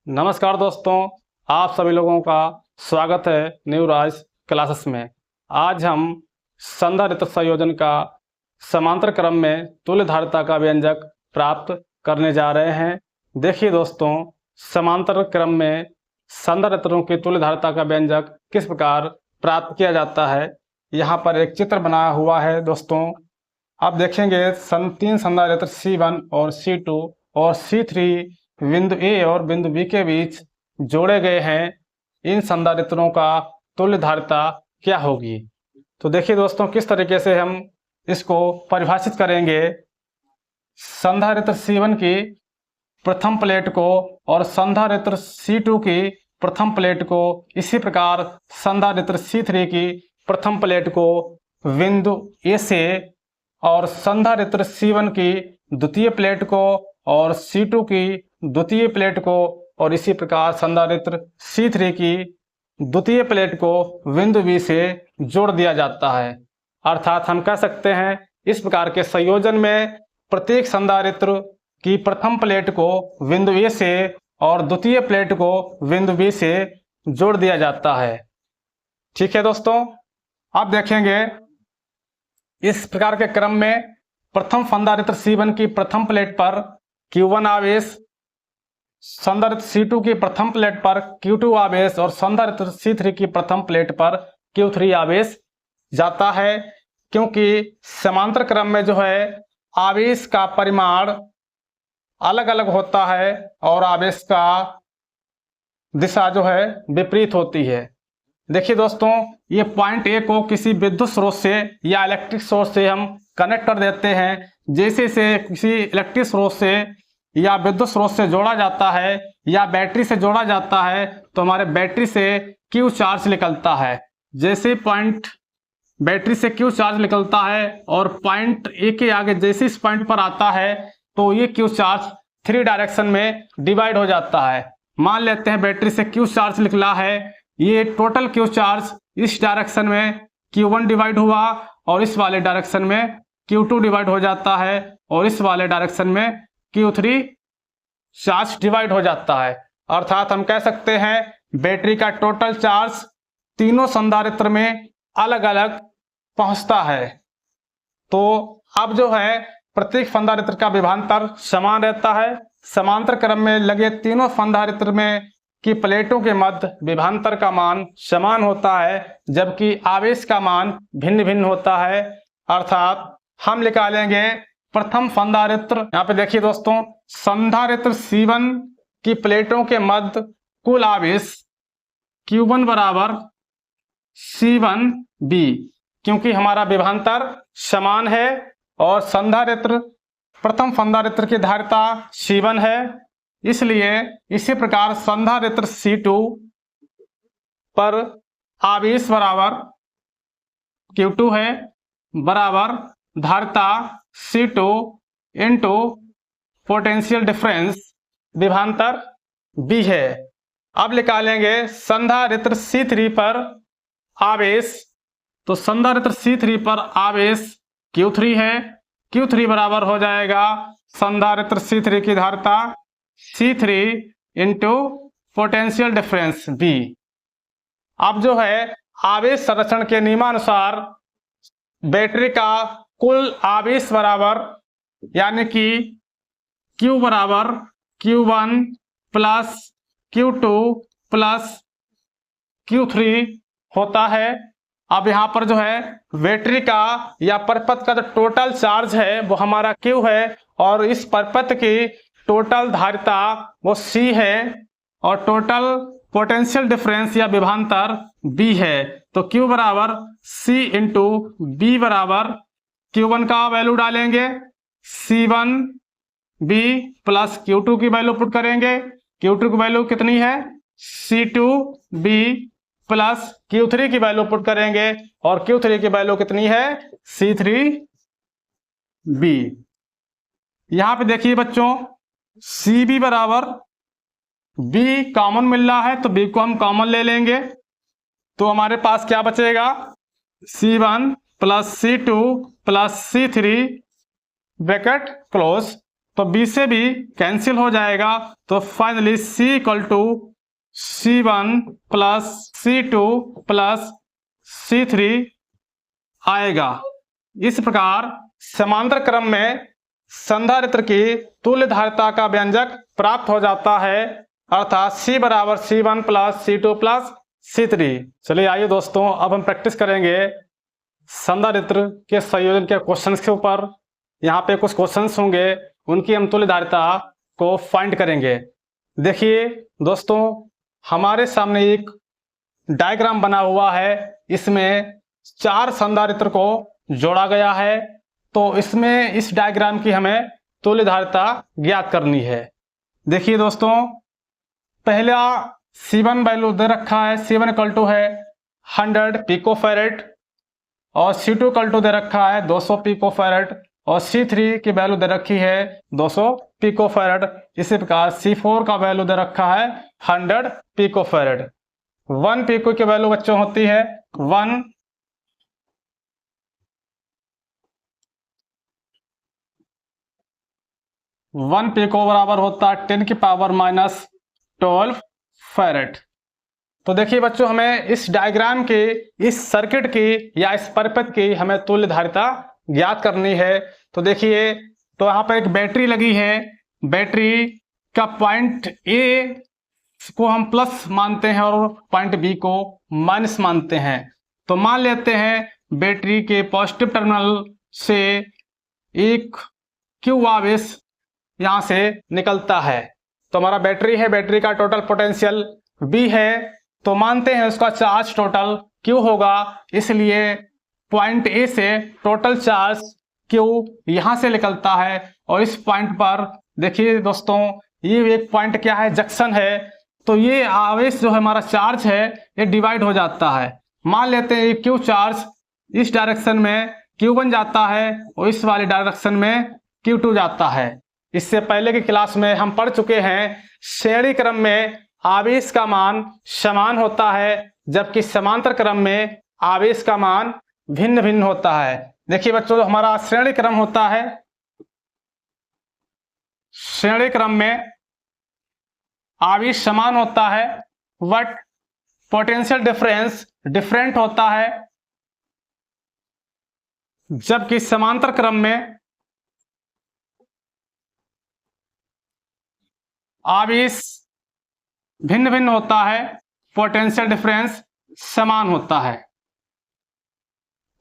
नमस्कार दोस्तों, आप सभी लोगों का स्वागत है न्यू राज क्लासेस में। आज हम संधारित्र संयोजन का समांतर क्रम में तुल्य धारिता का व्यंजक प्राप्त करने जा रहे हैं। देखिए दोस्तों, समांतर क्रम में संधारित्रों की तुल्य धारिता का व्यंजक किस प्रकार प्राप्त किया जाता है। यहाँ पर एक चित्र बनाया हुआ है दोस्तों। आप देखेंगे तीन संधारित्र C1 और C2 और C3 बिंदु ए और बिंदु बी के बीच जोड़े गए हैं। इन संधारित्रों का तुल्य धारिता क्या होगी। तो देखिए दोस्तों, किस तरीके से हम इसको परिभाषित करेंगे। संधारित्र C1 की प्रथम प्लेट को और संधारित्र C2 की प्रथम प्लेट को, इसी प्रकार संधारित्र C3 की प्रथम प्लेट को बिंदु ए से और संधारित्र C1 की द्वितीय प्लेट को और C2 की द्वितीय प्लेट को और इसी प्रकार संधारित्र C3 की द्वितीय प्लेट को बिंदु B से जोड़ दिया जाता है। अर्थात हम कह सकते हैं इस प्रकार के संयोजन में प्रत्येक संधारित्र की प्रथम प्लेट को बिंदु A से और द्वितीय प्लेट को बिंदु B से जोड़ दिया जाता है। ठीक है दोस्तों, अब देखेंगे इस प्रकार के क्रम में प्रथम संधारित्र C1 की प्रथम प्लेट पर Q1 आवेश, संधारित्र C2 की प्रथम प्लेट पर Q2 आवेश और संधारित्र C3 की प्रथम प्लेट पर Q3 आवेश जाता है। क्योंकि समांतर क्रम में जो है आवेश का परिमाण अलग अलग होता है और आवेश का दिशा जो है विपरीत होती है। देखिए दोस्तों, ये पॉइंट ए को किसी विद्युत स्रोत से या इलेक्ट्रिक सोर्स से हम कनेक्ट कर देते हैं। जैसे से किसी इलेक्ट्रिक स्रोत से या विद्युत स्रोत से जोड़ा जाता है या बैटरी से जोड़ा जाता है तो हमारे बैटरी से Q चार्ज निकलता है। जैसे पॉइंट बैटरी से Q चार्ज निकलता है और पॉइंट ए के आगे जैसे इस पॉइंट पर आता है तो ये Q चार्ज 3 डायरेक्शन में डिवाइड हो जाता है। मान लेते हैं बैटरी से Q चार्ज निकला है, ये टोटल Q चार्ज इस डायरेक्शन में Q1 डिवाइड हुआ और इस वाले डायरेक्शन में Q2 डिवाइड हो जाता है और इस वाले डायरेक्शन में Q3 चार्ज डिवाइड हो जाता है। अर्थात हम कह सकते हैं बैटरी का टोटल चार्ज तीनों संधारित्र में अलग अलग पहुंचता है। तो अब जो है प्रत्येक संधारित्र का विभवांतर समान रहता है। समांतर क्रम में लगे तीनों संधारित्र में की प्लेटों के मध्य विभवांतर का मान समान होता है, जबकि आवेश का मान भिन्न भिन्न होता है। अर्थात हम निकालेंगे प्रथम संधारित्र। यहाँ पे देखिए दोस्तों, संधारित्र C1 की प्लेटों के मध्य कुल आवेश Q1 बराबर C1B, क्योंकि हमारा विभवांतर समान है और संधारित्र प्रथम संधारित्र की धारिता C1 है, इसलिए इसी प्रकार संधारित्र C2 पर आवेश बराबर Q2 है बराबर धारिता C2 इंटू पोटेंशियल डिफरेंस विभवांतर B है। अब निकालेंगे संधारित्र C3 पर आवेश। तो संधारित्र C3 पर आवेश Q3 है, Q3 बराबर हो जाएगा संधारित्र C3 की धारिता C3 into potential difference B। अब जो है आवेश संरक्षण के नियमानुसार बैटरी का कुल आवेश बराबर, यानी कि Q बराबर Q1 plus Q2 plus Q3 होता है। अब यहाँ पर जो है बैटरी का या परपथ का जो टोटल चार्ज है वो हमारा Q है और इस परपथ की टोटल धारिता वो C है और टोटल पोटेंशियल डिफरेंस या विभवांतर B है। तो Q बराबर C इंटू B बराबर Q1 का वैल्यू डालेंगे C1B प्लस Q2 की वैल्यू पुट करेंगे। Q2 की वैल्यू कितनी है C2B प्लस Q3 की वैल्यू पुट करेंगे और Q3 की वैल्यू कितनी है C3B। यहाँ पे देखिए बच्चों, CB बराबर B कॉमन मिल रहा है तो B को हम कॉमन ले लेंगे। तो हमारे पास क्या बचेगा C1 plus C2 plus C3 bracket close. तो B से भी कैंसिल हो जाएगा। तो finally C equal to C1 plus C2 plus C3 आएगा। इस प्रकार समांतर क्रम में संधारित्र की तुल्य धारिता का व्यंजक प्राप्त हो जाता है, अर्थात C बराबर C1 plus C2 plus C3। चलिए आइए दोस्तों, अब हम प्रैक्टिस करेंगे संधारित्र के संयोजन के क्वेश्चंस के ऊपर। यहाँ पे कुछ क्वेश्चंस होंगे, उनकी हम तुल्य धारिता को फाइंड करेंगे। देखिए दोस्तों, हमारे सामने एक डायग्राम बना हुआ है, इसमें 4 संधारित्र को जोड़ा गया है। तो इसमें इस डायग्राम की हमें तुल्य धारिता ज्ञात करनी है। देखिए दोस्तों, पहला C1 वैल्यू दे रखा है, C1 इक्वल टू है 100 पिकोफैरेड, और C2 इक्वल टू दे रखा है 200 पिकोफैरेड, और C3 की वैल्यू दे रखी है 200 पिकोफैरेड। इसी प्रकार C4 का वैल्यू दे रखा है 100 पिकोफैरेड। 1 पिको की वैल्यू बच्चों होती है 1 पिको बराबर होता है 10 की पावर माइनस 12 फैरेड। तो देखिए बच्चों, हमें इस डायग्राम की, इस सर्किट की या इस परिपथ की हमें तुल्य धारिता ज्ञात करनी है। तो देखिए, तो यहाँ पर एक बैटरी लगी है। बैटरी का पॉइंट ए को हम प्लस मानते हैं और पॉइंट बी को माइनस मानते हैं। तो मान लेते हैं बैटरी के पॉजिटिव टर्मिनल से एक क्यू आवेश यहां से निकलता है। तो हमारा बैटरी है, बैटरी का टोटल पोटेंशियल बी है, तो मानते हैं उसका चार्ज टोटल क्यू होगा। इसलिए पॉइंट ए से टोटल चार्ज क्यू यहां से निकलता है, और इस पॉइंट पर देखिए दोस्तों, ये एक पॉइंट क्या है, जंक्शन है। तो ये आवेश जो है, हमारा चार्ज है, ये डिवाइड हो जाता है। मान लेते हैं क्यू चार्ज इस डायरेक्शन में Q1 जाता है और इस वाले डायरेक्शन में Q2 जाता है। इससे पहले की क्लास में हम पढ़ चुके हैं, श्रेणी क्रम में आवेश का मान समान होता है, जबकि समांतर क्रम में आवेश का मान भिन्न भिन्न होता है। देखिए बच्चों, हमारा श्रेणी क्रम होता है, श्रेणी क्रम में आवेश समान होता है, बट पोटेंशियल डिफरेंस डिफरेंट होता है। जबकि समांतर क्रम में आवेश भिन्न भिन्न होता है, पोटेंशियल डिफरेंस समान होता है।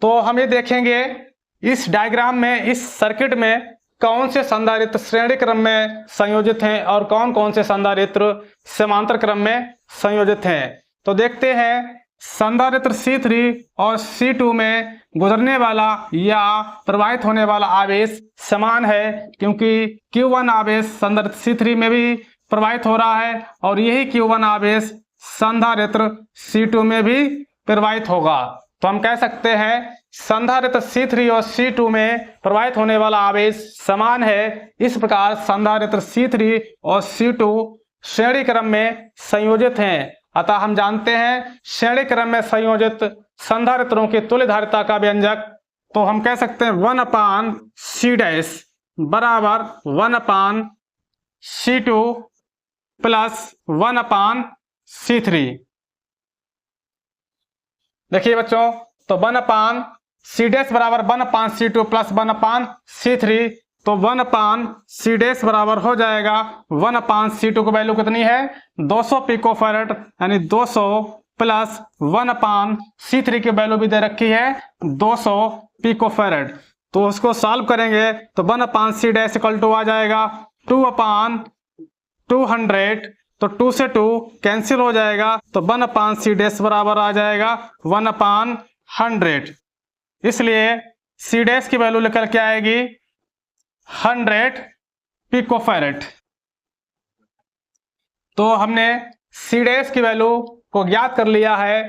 तो हम ये देखेंगे इस डायग्राम में, इस सर्किट में कौन से संधारित्र श्रेणी क्रम में संयोजित हैं और कौन कौन से संधारित्र समांतर क्रम में संयोजित हैं। तो देखते हैं, संधारित्र C3 और C2 में गुजरने वाला या प्रवाहित होने वाला आवेश समान है, क्योंकि Q1 आवेश संधारित्र C3 में भी प्रवाहित हो रहा है, और यही Q1 आवेश संधारित्र C2 में भी प्रवाहित होगा। तो हम कह सकते हैं संधारित्र C3 और C2 में प्रवाहित होने वाला आवेश समान है। इस प्रकार संधारित्र C3 और C2 श्रेणी क्रम में संयोजित हैं। अतः हम जानते हैं श्रेणी क्रम में संयोजित संधारित्रों की तुल्य धारिता का व्यंजक, तो हम कह सकते हैं 1/C डैश बराबर 1/C2 प्लस 1/C3। देखिए बच्चों, तो 1/C डैश बराबर 1/C2 प्लस 1/C3, तो 1/C डैश बराबर हो जाएगा 1/C2 की वैल्यू कितनी है, 200 पिकोफैरेड, यानी 200 प्लस 1/C3 की वैल्यू भी दे रखी है 200 पिकोफैरेड। तो उसको सॉल्व करेंगे तो 1/C डैश इक्वल टू आ जाएगा 2/200, तो 2 से 2 कैंसिल हो जाएगा, तो 1/C डैश बराबर आ जाएगा 1/100। इसलिए C डैश की वैल्यू निकल के आएगी 100 पिकोफैरेड। तो हमने C डैश की वैल्यू को ज्ञात कर लिया है।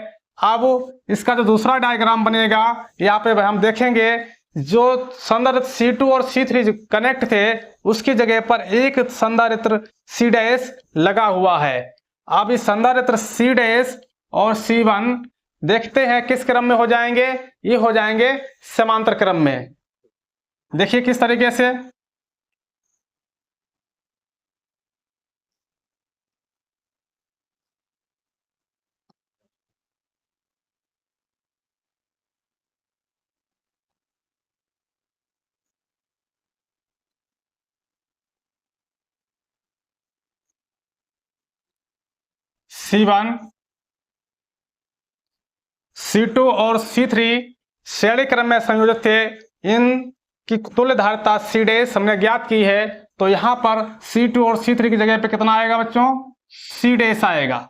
अब इसका जो दूसरा डायग्राम बनेगा, यहाँ पे हम देखेंगे जो संधारित्र C2 और C3 जो कनेक्ट थे, उसकी जगह पर एक संधारित्र C डैश लगा हुआ है। अब इस संधारित्र C डैश और C1 देखते हैं किस क्रम में हो जाएंगे, ये हो जाएंगे समांतर क्रम में। देखिए किस तरीके से, C1, C2 और C3 श्रेणी क्रम में संयोजित थे। इनकी तुल्य धारिता C' हमने ज्ञात की है, तो यहां पर C2 और C3 की जगह पे कितना आएगा बच्चों? C' आएगा।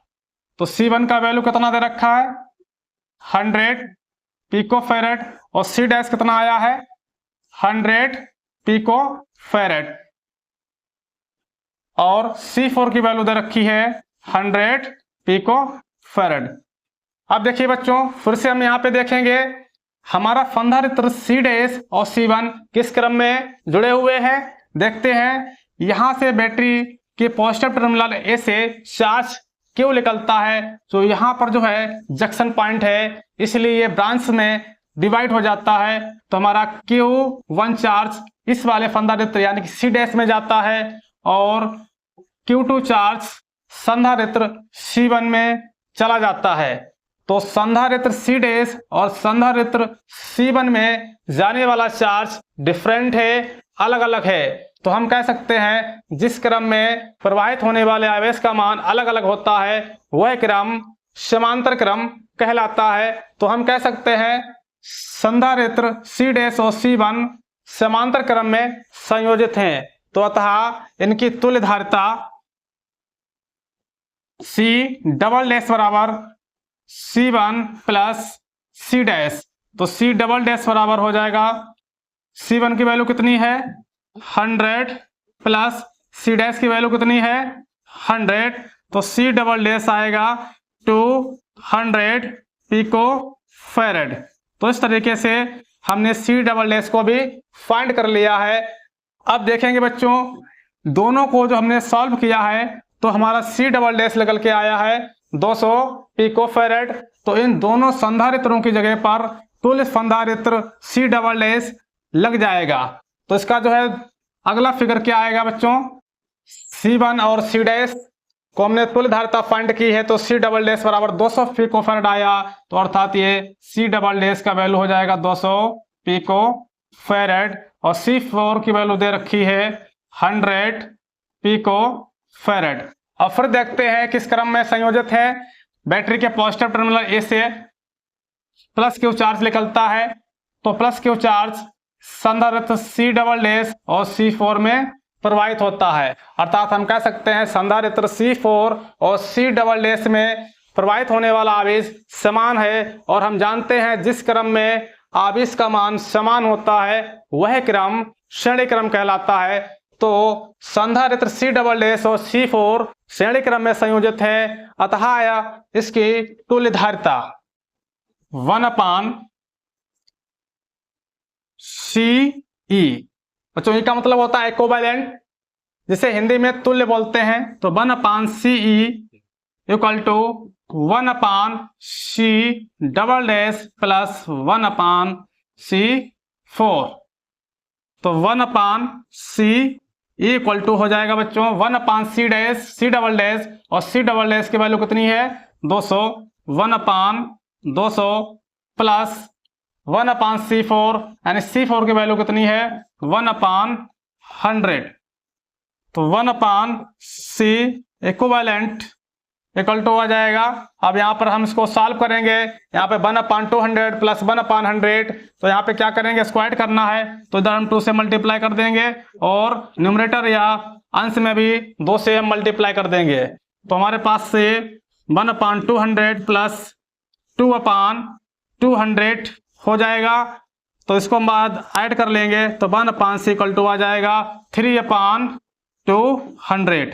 तो C1 का वैल्यू कितना दे रखा है? 100 पिकोफैरेड और C' कितना आया है? 100 पिकोफैरेड और C4 की वैल्यू दे रखी है 100 पिकोफैरेड। अब देखिए बच्चों, फिर से हम यहाँ पे देखेंगे हमारा संधारित्र C' और C1 किस क्रम में जुड़े हुए हैं। देखते हैं, यहां से बैटरी के पॉजिटिव टर्मिनल ए से चार्ज क्यों निकलता है, तो यहाँ पर जो है जंक्शन पॉइंट है, इसलिए ये ब्रांच में डिवाइड हो जाता है। तो हमारा Q1 चार्ज इस वाले संधारित्र यानी कि C' में जाता है और Q2 चार्ज संधारित्र C1 में चला जाता है। तो संधारित्र C' और संधारित्र C1 में जाने वाला चार्ज डिफरेंट है, अलग अलग है। तो हम कह सकते हैं जिस क्रम में प्रवाहित होने वाले आवेश का मान अलग अलग होता है वह क्रम समांतर क्रम कहलाता है। तो हम कह सकते हैं संधारित्र C' और C1 समांतर क्रम में संयोजित हैं। तो अतः इनकी तुल्य धारिता C" बराबर C1 प्लस C'। तो C" बराबर हो जाएगा, C1 की वैल्यू कितनी है? 100 प्लस C' की वैल्यू कितनी है? 100। तो C" आएगा 200 पिकोफैरेड। तो इस तरीके से हमने C" को भी फाइंड कर लिया है। अब देखेंगे बच्चों, दोनों को जो हमने सॉल्व किया है तो हमारा C" निकल के आया है 200 पिकोफैरेड। तो इन दोनों संधारित्रों की जगह पर तुल्य संधारित्र C" लग जाएगा। तो इसका जो है अगला फिगर क्या आएगा बच्चों? C1 और C' को हमने तुल्य धारिता फाइंड की है, तो C" बराबर 200 पिकोफैरेड आया। तो अर्थात ये C" का वैल्यू हो जाएगा 200 पिकोफैरेड और C4 की वैल्यू दे रखी है 100 पिकोफैरेड। अब फिर देखते हैं किस क्रम में संयोजित है। बैटरी के पॉजिटिव टर्मिनल ए से प्लस Q चार्ज निकलता है, तो प्लस Q चार्ज संधारित्र C" और C4 में प्रवाहित होता है। अर्थात हम कह सकते हैं संधारित्र C4 और C" में प्रवाहित होने वाला आवेश समान है। और हम जानते हैं जिस क्रम में आवेश का मान समान होता है वह क्रम श्रेणी क्रम कहलाता है। तो संधारित्र C" और C4 श्रेणी क्रम में संयोजित है, अतः इसकी तुल्य धारिता 1/CE। बच्चों ई का मतलब होता है इक्विवेलेंट, जिसे हिंदी में तुल्य बोलते हैं। तो 1/CE equal to 1/C" plus 1/C4। तो 1/C इक्वल टू हो जाएगा बच्चों 1/C' और C" की वैल्यू कितनी है? 200। 1/200 प्लस 1/C4 यानी C4 की वैल्यू कितनी है? 1/100। तो 1/C इक्विवेलेंट इक्वल टू आ जाएगा। अब यहाँ पर हम इसको सॉल्व करेंगे। यहाँ पे 1/200 प्लस 1/100, तो यहाँ पे क्या करेंगे? स्क्वायर करना है, तो इधर हम 2 से मल्टीप्लाई कर देंगे और न्यूमरेटर या अंश में भी 2 से हम मल्टीप्लाई कर देंगे। तो हमारे पास से 1/200 प्लस 2/200 हो जाएगा। तो इसको हम बाद ऐड कर लेंगे, तो 1/C इक्वल टू आ जाएगा 3/200।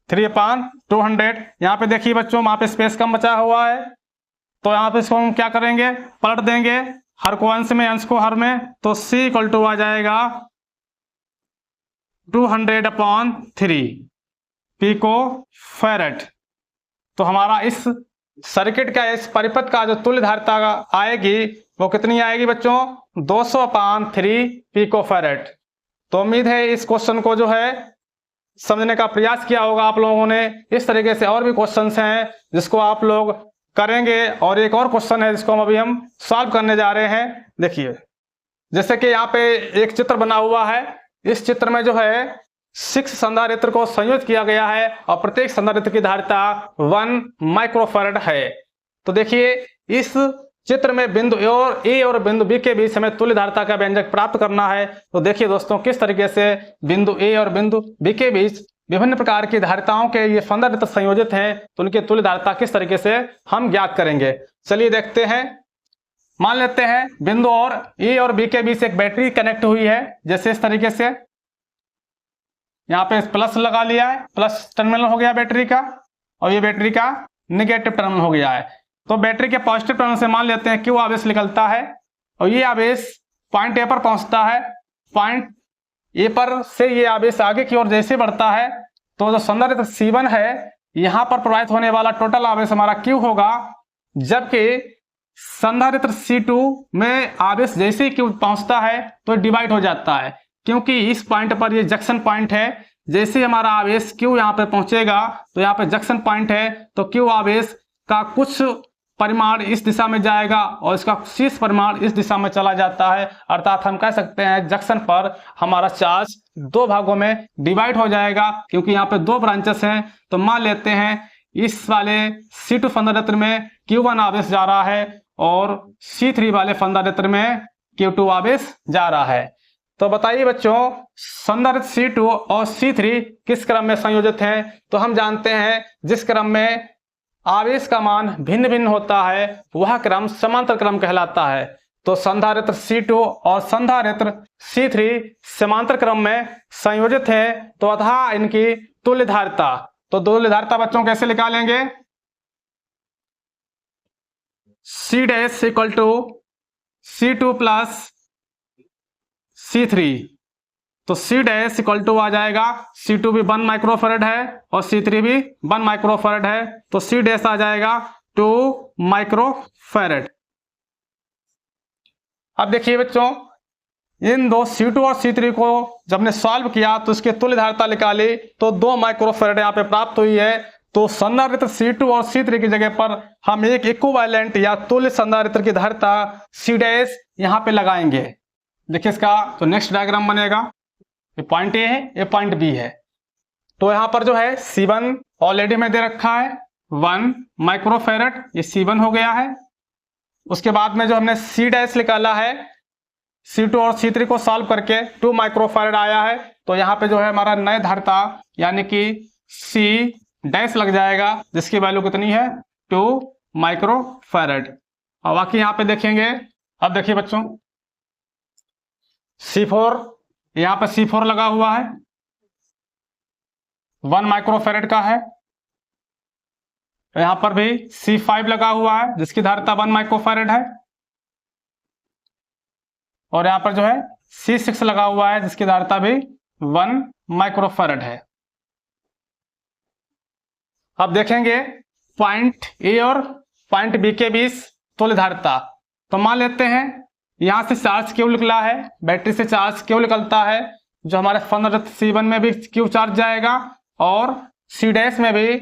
3/200। यहाँ पे देखिए बच्चों, वहां पे स्पेस कम बचा हुआ है, तो यहाँ पे इसको हम क्या करेंगे? पलट देंगे, हर को अंश में अंश को हर में। तो C इक्वल टू आ जाएगा 200/3 पिकोफैरेड। तो हमारा इस सर्किट का, इस परिपथ का जो तुल्य धारिता आएगी वो कितनी आएगी बच्चों? 200/3 पिकोफैरेड। तो उम्मीद है इस क्वेश्चन को जो है समझने का प्रयास किया होगा आप लोगों ने। इस तरीके से और भी क्वेश्चंस हैं जिसको आप लोग करेंगे, और एक और क्वेश्चन है जिसको हम सॉल्व करने जा रहे हैं। देखिए, जैसे कि यहाँ पे एक चित्र बना हुआ है, इस चित्र में जो है 6 संधारित्र को संयोजित किया गया है और प्रत्येक संधारित्र की धारिता 1 माइक्रोफैरड है। तो देखिए इस चित्र में बिंदु ए और बिंदु बी के बीच हमें तुल्य धारिता का व्यंजक प्राप्त करना है। तो देखिए दोस्तों किस तरीके से बिंदु ए और बिंदु बी के बीच विभिन्न प्रकार की धारिताओं के ये संधारित्र संयोजित हैं, तो उनकी तुल्य धारिता किस तरीके से हम ज्ञात करेंगे। चलिए देखते हैं। मान लेते हैं बिंदु और ए और बी के बीच एक बैटरी कनेक्ट हुई है, जैसे इस तरीके से यहाँ पे प्लस लगा लिया है, प्लस टर्मिनल हो गया बैटरी का, और ये बैटरी का निगेटिव टर्मिनल हो गया है। तो बैटरी के पॉजिटिव टर्मिनल से मान लेते हैं क्यू आवेश निकलता है और ये आवेश पॉइंट ए पर पहुंचता है। पॉइंट ए पर से ये आवेश आगे की ओर जैसे बढ़ता है तो जो संधारित्र C1 है यहां पर प्रवाहित होने वाला टोटल आवेश हमारा Q होगा, जबकि संधारित्र C2 में आवेश जैसे ही Q पहुंचता है तो डिवाइड हो जाता है, क्योंकि इस पॉइंट पर ये जंक्शन पॉइंट है। जैसे ही हमारा आवेश Q यहाँ पे पहुंचेगा तो यहाँ पे जंक्शन पॉइंट है, तो Q आवेश का कुछ परिमाण इस दिशा में जाएगा और इसका शेष परिमाण इस दिशा में चला जाता है। अर्थात हम कह सकते हैं जंक्शन पर हमारा चार्ज दो भागों में डिवाइड हो जाएगा, क्योंकि यहाँ पे दो ब्रांचेस हैं। तो मान लेते हैं इस वाले C2 संधारित्र में Q1 आवेश जा रहा है और C3 वाले संधारित्र में Q2 आवेश जा रहा है। तो बताइए बच्चों, संधारित्र C2 और C3 किस क्रम में संयोजित हैं? तो हम जानते हैं जिस क्रम में आवेश का मान भिन्न भिन्न होता है वह क्रम समांतर क्रम कहलाता है। तो संधारित्र C2 और संधारित्र C3 समांतर क्रम में संयोजित है, तो अतः इनकी तुल्य धारिता, तो तुल्य धारिता बच्चों कैसे निकालेंगे? C dash equal to C2 plus C3, तो C डैश इक्वल टू आ जाएगा C2 भी 1 माइक्रोफैरड है और C3 भी 1 माइक्रोफैरड है, तो C डैश आ जाएगा 2 माइक्रोफैरड। अब देखिए बच्चों, इन दो C2 और C3 को जब हमने सॉल्व किया तो इसकी तुल्य धारिता निकाली तो 2 माइक्रोफैरड यहाँ पे प्राप्त हुई है। तो संधारित्र C2 और C3 की जगह पर हम एक इक्विवेलेंट या तुल्य संधारित्र की धारिता C डैश यहाँ पे लगाएंगे। देखिए इसका तो नेक्स्ट डायग्राम बनेगा, ये पॉइंट ए है, ये पॉइंट बी है। तो यहाँ पर जो है C1 ऑलरेडी में दे रखा है 1 माइक्रोफैरड, ये C1 हो गया है। उसके बाद में जो हमने C डैश निकाला है C2 और C3 को सॉल्व करके 2 माइक्रोफैरड आया है, तो यहाँ पे जो है हमारा नए धारिता यानी कि C डैश लग जाएगा, जिसकी वैल्यू कितनी है 2 माइक्रोफैरड। और बाकी यहाँ पे देखेंगे, अब देखिए बच्चों C4, यहाँ पे C4 लगा हुआ है 1 माइक्रोफैरड का है। यहाँ पर भी C5 लगा हुआ है जिसकी धारिता 1 माइक्रोफैरड है, और यहाँ पर जो है C6 लगा हुआ है जिसकी धारिता भी 1 माइक्रोफैरड है। अब देखेंगे पॉइंट ए और पॉइंट बी के बीच तुल्य धारिता। तो मान लेते हैं यहां से चार्ज क्यू निकला है, बैटरी से चार्ज क्यू निकलता है, जो हमारे संधारित्र C1 में भी क्यू चार्ज जाएगा और C डैश में भी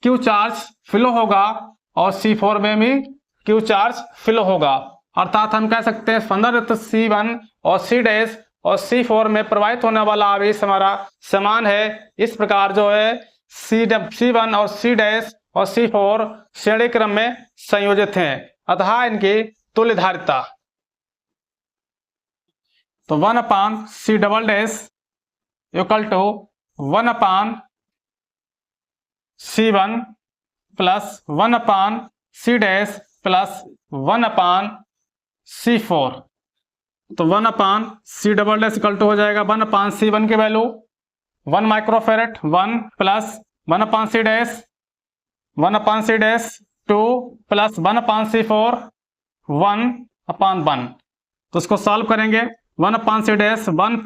क्यू चार्ज फ्लो होगा और C4 में भी क्यू चार्ज फ्लो होगा। अर्थात हम कह सकते हैं संधारित्र C1 और C डैश और C4 में प्रवाहित होने वाला आवेश हमारा समान है। इस प्रकार जो है C1 और C डैश और C4 श्रेणी क्रम में संयोजित हैं, अतः इनकी तुल्य धारिता तो 1/C double dash equal to 1/C1 plus 1/C dash plus 1/C4। तो 1/C double dash equal to हो जाएगा 1/C1 की value 1 microfarad 1 plus 1/C dash 1/C dash 2 plus 1/C4 1/1। तो इसको सॉल्व करेंगे 1/C डैश 1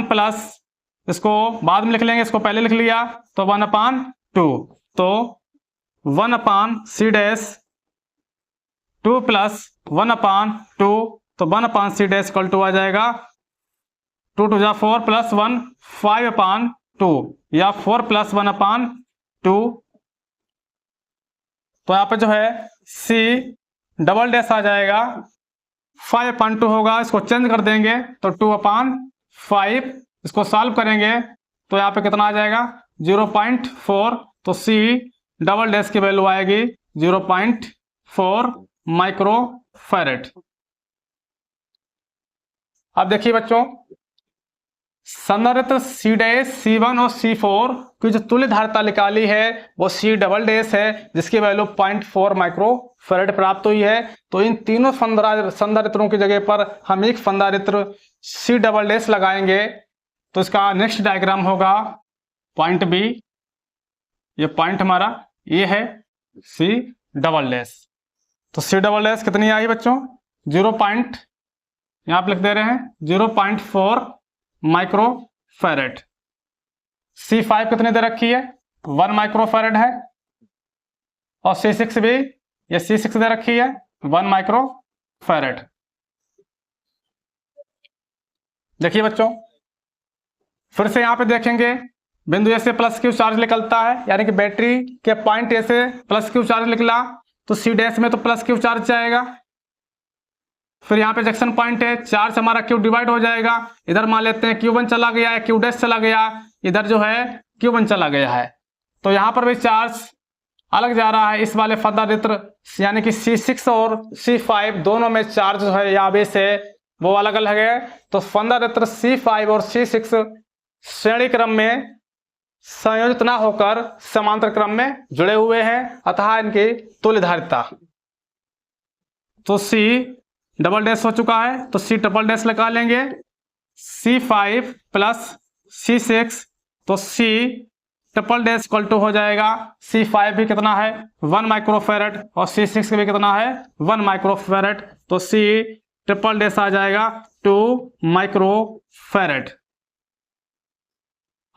प्लस इसको बाद में लिख लेंगे, इसको पहले लिख लिया तो 1/2। तो 1/C डैश 2 प्लस 1/2, तो 1/C डैश इक्वल टू आ जाएगा 2 2 4 प्लस 1 5/2 या 4 प्लस 1/2। तो यहाँ पे जो है C डबल डैश आ जाएगा 5/2 होगा, इसको चेंज कर देंगे तो 2/5 इसको सॉल्व करेंगे तो यहाँ पे कितना आ जाएगा 0.4, तो C डबल डैश की वैल्यू आएगी 0.4 माइक्रो फैरेड। अब देखिए बच्चों, संधारित्र C डैश C1 और C4 की जो तुल्य धारिता निकाली है वो C डबल डैश है, जिसकी वैल्यू 0.4 माइक्रो फैरेड प्राप्त हुई है। तो इन तीनों संधारित्रों की जगह पर हम एक संधारित्र C डबल डैश लगाएंगे। तो इसका नेक्स्ट डायग्राम होगा पॉइंट बी, ये पॉइंट हमारा ये है C डबल डैश। तो C डबल डैश कितनी आई बच्चों, 0. यहाँ पे लिख दे रहे हैं 0.4 माइक्रो फैरेड। C5 कितनी दे रखी है, 1 माइक्रो फैरेड है, और C6 भी, ये C6 दे रखी है 1 माइक्रो फैरेड। देखिए बच्चों, फिर से यहाँ पे देखेंगे बिंदु ए से प्लस क्यू चार्ज निकलता है, यानी कि बैटरी के पॉइंट ए से प्लस क्यू चार्ज निकला तो C डैश में तो प्लस क्यू चार्ज जाएगा। फिर यहाँ पे जंक्शन पॉइंट है, चार्ज हमारा क्यू डिवाइड हो जाएगा, इधर मान लेते हैं Q1 चला गया है, Q डैश चला गया, इधर जो है Q1 चला गया है। तो यहाँ पर भी चार्ज अलग जा रहा है। इस वाले संधारित्र यानी कि C6 और C5 दोनों में चार्ज जो है या बेस है वो अलग अलग है। तो संधारित्र C5 और C6 श्रेणी क्रम में संयोजित ना होकर समांतर क्रम में जुड़े हुए हैं, अतः इनकी तुल्य धारिता। तो C डबल डैश हो चुका है, तो C डबल डैश लगा लेंगे, C5 प्लस C6, तो C triple dash equal to हो जाएगा, C5 भी कितना है 1 माइक्रो फैरेड और C6 भी कितना है 1 माइक्रो फैरेड। तो C ट्रिपल डैश आ जाएगा 2 माइक्रो फैरेड।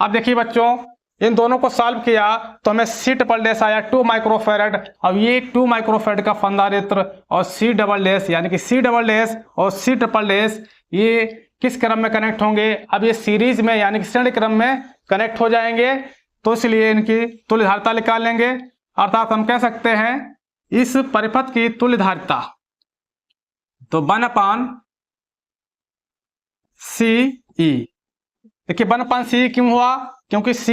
अब देखिए बच्चों, इन दोनों को सॉल्व किया तो हमें C ट्रिपल डैश आया 2 माइक्रो फैरेड। अब ये 2 माइक्रो फैरेड का संधारित्र और C डबल डैश यानी कि C डबल डैश और C ट्रिपल डैश ये किस क्रम में कनेक्ट होंगे, अब ये सीरीज में यानी कि श्रेणी क्रम में कनेक्ट हो जाएंगे। तो इसलिए इनकी तुल्य धारिता निकाल लेंगे, अर्थात हम कह सकते हैं इस परिपथ की तुल्य धारिता तो 1/CE। देखिए 1/CE क्यों हुआ, क्योंकि C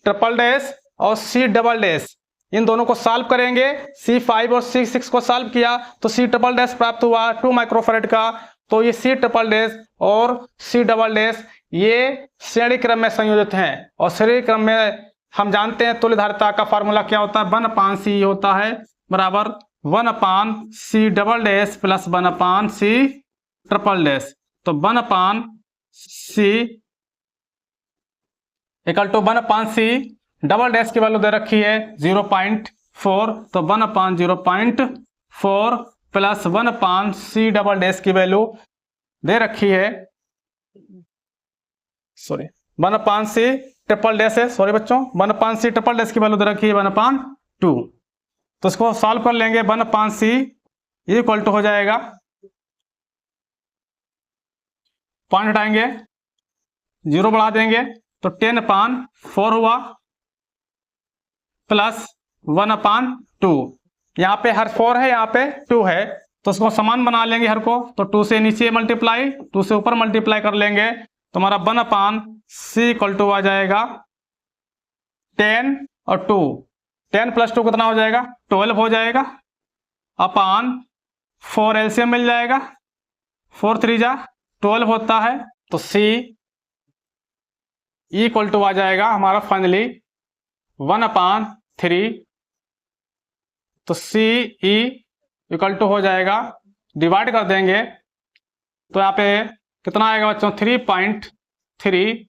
ट्रिपल डैश और C डबल डैश इन दोनों को सॉल्व करेंगे। C5 और C6 को सॉल्व किया तो C ट्रिपल डैश प्राप्त हुआ 2 माइक्रो फैरेड का। तो ये C ट्रिपल डैश और C डबल डैश ये श्रेणी क्रम में संयोजित हैं, और श्रेणी क्रम में हम जानते हैं तुल्य धारिता का फार्मूला क्या होता है, 1/CE होता है बराबर 1/C double dash plus 1/C triple dash. तो 1/C equal to 1/C double dash की वैल्यू दे रखी है 0.4, तो 1/0.4 प्लस 1/C डबल डैश की वैल्यू दे रखी है 1/C ट्रिपल डैश है, सॉरी बच्चों 1/C ट्रिपल डैश की वैल्यू दे रखी है 1/2। तो इसको सॉल्व कर लेंगे, 1/C इक्वल टू हो जाएगा, पॉइंट हटाएंगे 0 बढ़ा देंगे तो 10/4 हुआ प्लस 1/2। यहाँ पे हर 4 है, यहाँ पे 2 है, तो उसको समान बना लेंगे हर को। तो 2 से नीचे मल्टीप्लाई, 2 से ऊपर मल्टीप्लाई कर लेंगे तो हमारा 1/C इक्वल टू आ जाएगा 10 और 2, 10 प्लस 2 कितना हो जाएगा 12 हो जाएगा, अपान 4 एलसीएम मिल जाएगा, 4 3 जा 12 होता है। तो C इक्वल टू आ जाएगा हमारा फाइनली 1/3। तो CE इक्वल टू हो जाएगा, डिवाइड कर देंगे तो यहाँ पे कितना आएगा बच्चों 3.3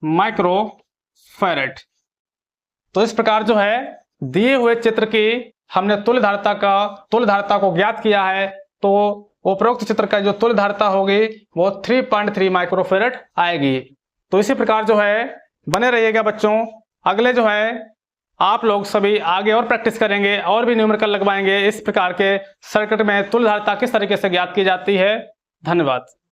माइक्रो फैरेड। तो इस प्रकार जो है दिए हुए चित्र की हमने तुल्य धारिता को ज्ञात किया है। तो उपरोक्त चित्र का जो तुल्य धारिता होगी वो 3.3 माइक्रो फैरेड आएगी। तो इसी प्रकार जो है बने रहिएगा बच्चों, अगले जो है आप लोग सभी आगे और प्रैक्टिस करेंगे और भी न्यूमेरिकल लगवाएंगे इस प्रकार के सर्किट में तुल्य धारिता किस तरीके से ज्ञात की जाती है। धन्यवाद।